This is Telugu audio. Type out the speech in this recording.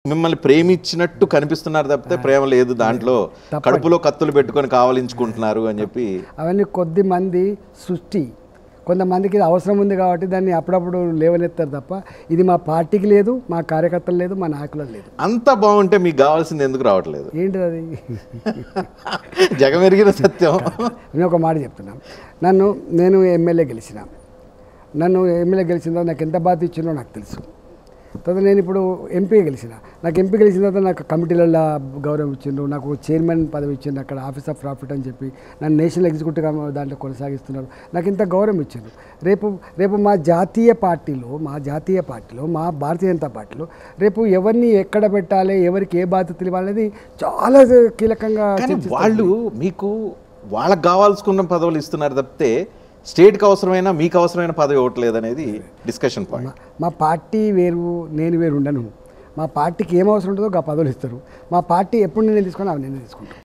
మిమ్మల్ని ప్రేమించినట్టు కనిపిస్తున్నారు తప్పితే ప్రేమ లేదు దాంట్లో, కడుపులో కత్తులు పెట్టుకొని కావాలించుకుంటున్నారు అని చెప్పి. అవన్నీ కొద్ది మంది సృష్టి, కొంతమందికి ఇది అవసరం ఉంది కాబట్టి దాన్ని అప్పుడప్పుడు లేవనెత్తారు తప్ప ఇది మా పార్టీకి లేదు, మా కార్యకర్తలు లేదు, మా నాయకులకు లేదు. అంత బాగుంటే మీకు కావాల్సింది ఎందుకు రావట్లేదు? ఏంటిది అది? జగమెరిగిన సత్యం. నేను ఒక మాట చెప్తున్నాను. నేను ఎమ్మెల్యే గెలిచిన తర్వాత నాకు ఎంత బాధ్యత ఇచ్చిందో నాకు తెలుసు. తర్వాత నేను ఇప్పుడు ఎంపీ గెలిచిన తర్వాత నాకు కమిటీలలో గౌరవం ఇచ్చిండ్రు, నాకు చైర్మన్ పదవి ఇచ్చిండ్రు, అక్కడ ఆఫీస్ ఆఫ్ ప్రాఫిట్ అని చెప్పి నన్ను నేషనల్ ఎగ్జిక్యూటివ్ దాంట్లో కొనసాగిస్తున్నారు. నాకు ఇంత గౌరవం ఇచ్చిండ్రు. రేపు మా జాతీయ పార్టీలో మా భారతీయ జనతా పార్టీలో రేపు ఎవరిని ఎక్కడ పెట్టాలి, ఎవరికి ఏ బాధ్యతలు ఇవ్వాలనేది చాలా కీలకంగా. వాళ్ళు మీకు వాళ్ళకి కావాల్సుకున్న పదవులు ఇస్తున్నారు తప్పితే స్టేట్కి అవసరమైన మీకు అవసరమైన పదవి ఇవ్వట్లేదు అనేది డిస్కషన్ పాయింట్. మా పార్టీ వేరు, నేను వేరు ఉండను. మా పార్టీకి ఏం అవసరం ఉంటుందో ఆ పదవులు ఇస్తారు. మా పార్టీ ఎప్పుడు నిర్ణయం తీసుకున్నా అవి నిర్ణయం తీసుకుంటాను.